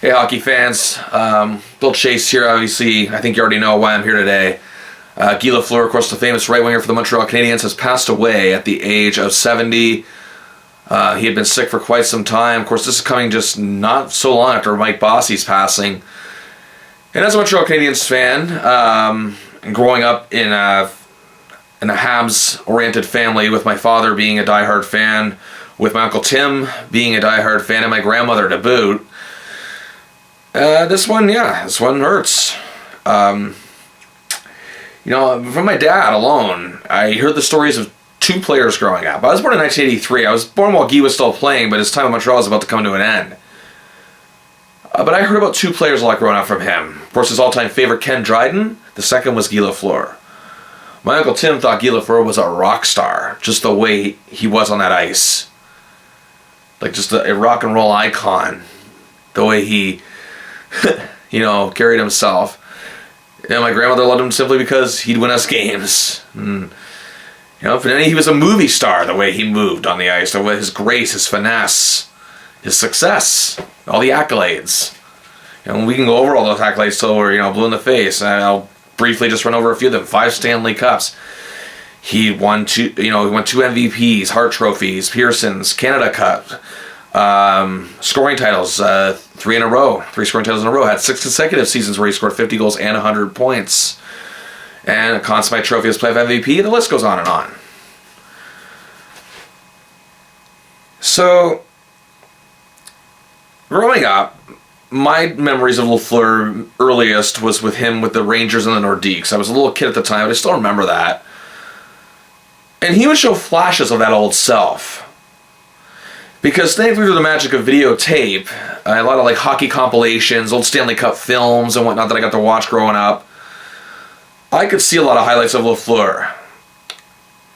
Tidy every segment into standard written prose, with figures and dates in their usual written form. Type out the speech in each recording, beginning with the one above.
Hey, hockey fans. Bill Chase here, obviously. I think you already know why I'm here today. Guy Lafleur, of course, the famous right winger for the Montreal Canadiens, has passed away at the age of 70. He had been sick for quite some time. Of course, this is coming just not so long after Mike Bossy's passing. And as a Montreal Canadiens fan, and growing up in a Habs-oriented family, with my father being a diehard fan, with my Uncle Tim being a diehard fan, and my grandmother to boot, this one hurts. From my dad alone, I heard the stories of two players growing up. I was born in 1983. I was born while Guy was still playing, but his time in Montreal was about to come to an end. But I heard about two players a lot growing up from him. Of course, his all-time favorite, Ken Dryden. The second was Guy Lafleur. My Uncle Tim thought Guy Lafleur was a rock star, just the way he was on that ice. Like just a rock and roll icon. The way he carried himself. And my grandmother loved him simply because he'd win us games. And, he was a movie star, the way he moved on the ice, the way his grace, his finesse, his success, all the accolades. We can go over all those accolades till we're blue in the face. And I'll briefly just run over a few of them. 5 Stanley Cups. He won two MVPs, Hart trophies, Pearsons, Canada Cup. Scoring titles, 3 scoring titles in a row. Had 6 consecutive seasons where he scored 50 goals and 100 points. And a Conn Smythe Trophy as playoff MVP. The list goes on and on. So, growing up, my memories of Lafleur earliest was with him with the Rangers and the Nordiques. I was a little kid at the time, but I still remember that. And he would show flashes of that old self. Because thankfully through the magic of videotape, a lot of hockey compilations, old Stanley Cup films and whatnot that I got to watch growing up, I could see a lot of highlights of Lafleur.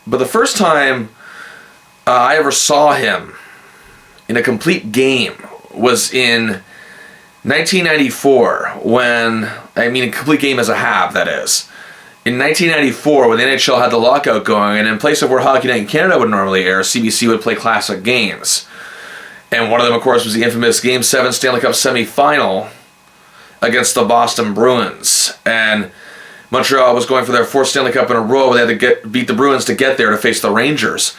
But the first time I ever saw him in a complete game was in 1994 a complete game as a Hab, that is. In 1994, when the NHL had the lockout going, and in place of where Hockey Night in Canada would normally air, CBC would play classic games. And one of them, of course, was the infamous Game 7 Stanley Cup semifinal against the Boston Bruins. And Montreal was going for their 4th Stanley Cup in a row. They had to beat the Bruins to get there to face the Rangers.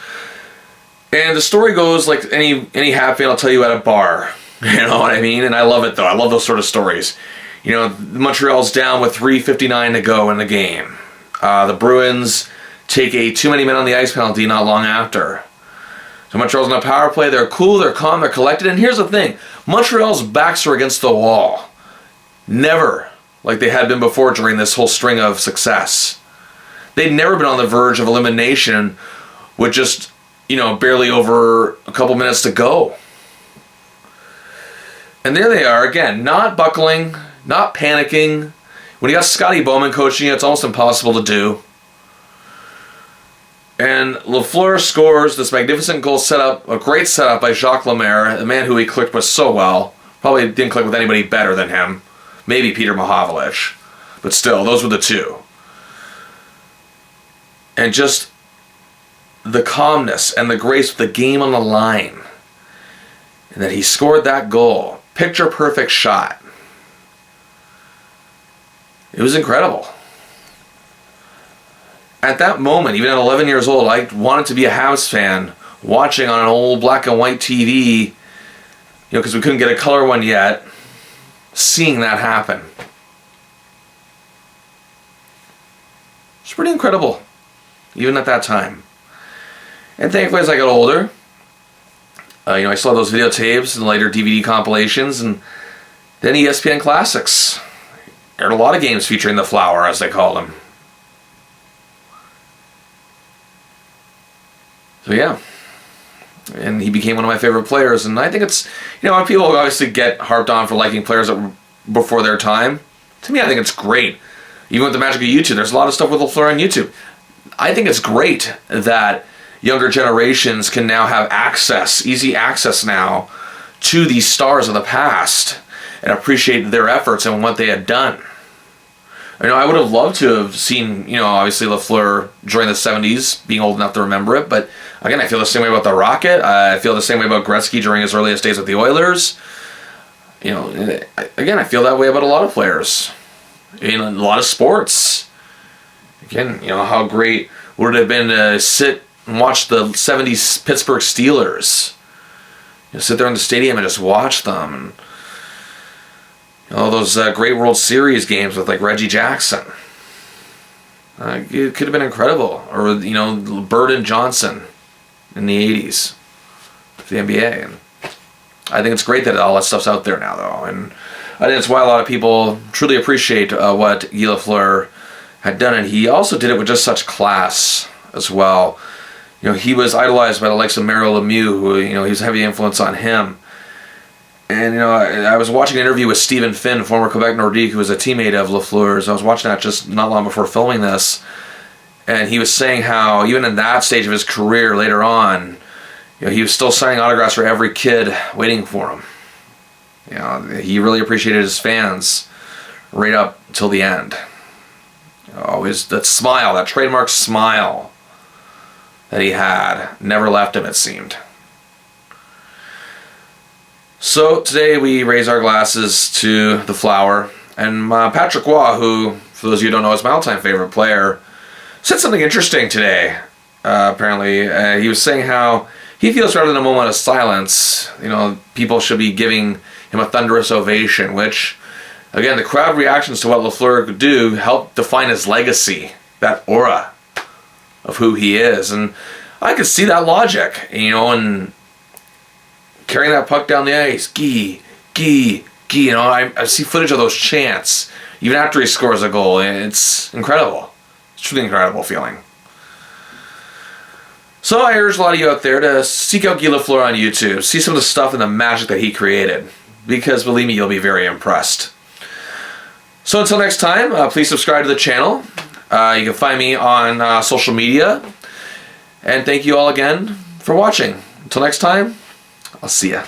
And the story goes like any Hab fan will tell you at a bar. You know what I mean? And I love it, though. I love those sort of stories. Montreal's down with 3:59 to go in the game. The Bruins take a too many men on the ice penalty not long after. So Montreal's on a power play. They're cool, they're calm, they're collected. And here's the thing. Montreal's backs are against the wall. Never like they had been before during this whole string of success. They'd never been on the verge of elimination with just, barely over a couple minutes to go. And there they are again, not buckling, not panicking. When you got Scotty Bowman coaching you, it's almost impossible to do. And Lafleur scores this magnificent goal a great setup by Jacques Lemaire, a man who he clicked with so well. Probably didn't click with anybody better than him. Maybe Peter Mahovlich. But still, those were the two. And just the calmness and the grace with the game on the line. And that he scored that goal. Picture perfect shot. It was incredible. At that moment, even at 11 years old, I wanted to be a Habs fan, watching on an old black and white TV, because we couldn't get a color one yet, seeing that happen. It's pretty incredible, even at that time. And thankfully, as I got older, I saw those videotapes and later DVD compilations, and then ESPN Classics. Aired a lot of games featuring the Flower, as they called him. So yeah, and he became one of my favorite players, and I think it's, people obviously get harped on for liking players that were before their time. To me, I think it's great. Even with the magic of YouTube, there's a lot of stuff with Lafleur on YouTube. I think it's great that younger generations can now have easy access now, to these stars of the past and appreciate their efforts and what they had done. I would have loved to have seen, obviously Lafleur during the 70s, being old enough to remember it, but again, I feel the same way about the Rocket. I feel the same way about Gretzky during his earliest days with the Oilers. You know, again, I feel that way about a lot of players in a lot of sports. Again, you know, how great would it have been to sit and watch the 70s Pittsburgh Steelers? You know, sit there in the stadium and just watch them. And you know, all those great World Series games with like Reggie Jackson. It could have been incredible. Or, you know, Bird and Johnson in the 80s. The NBA. And I think it's great that all that stuff's out there now, though. And I think it's why a lot of people truly appreciate what Guy Lafleur had done. And he also did it with just such class as well. You know, he was idolized by the likes of Mario Lemieux, who, you know, he was a heavy influence on him. And, you know, I was watching an interview with Stephen Finn, former Quebec Nordique, who was a teammate of Lafleur's. I was watching that just not long before filming this. And he was saying how, even in that stage of his career later on, you know, he was still signing autographs for every kid waiting for him. You know, he really appreciated his fans right up till the end. You know, always that smile, that trademark smile that he had, never left him, it seemed. So today we raise our glasses to the flower, and Patrick Roy, who, for those of you who don't know, is my all-time favorite player, said something interesting today. Apparently, he was saying how he feels rather than a moment of silence, you know, people should be giving him a thunderous ovation, which, again, the crowd reactions to what Lafleur could do helped define his legacy, that aura of who he is. And I could see that logic, you know, and carrying that puck down the ice, Guy, you know, I see footage of those chants, even after he scores a goal, and it's incredible. It's truly incredible feeling. So I urge a lot of you out there to seek out Guy Lafleur on YouTube, see some of the stuff and the magic that he created, because believe me, you'll be very impressed. So until next time, please subscribe to the channel. You can find me on social media, and thank you all again for watching. Until next time, I'll see ya.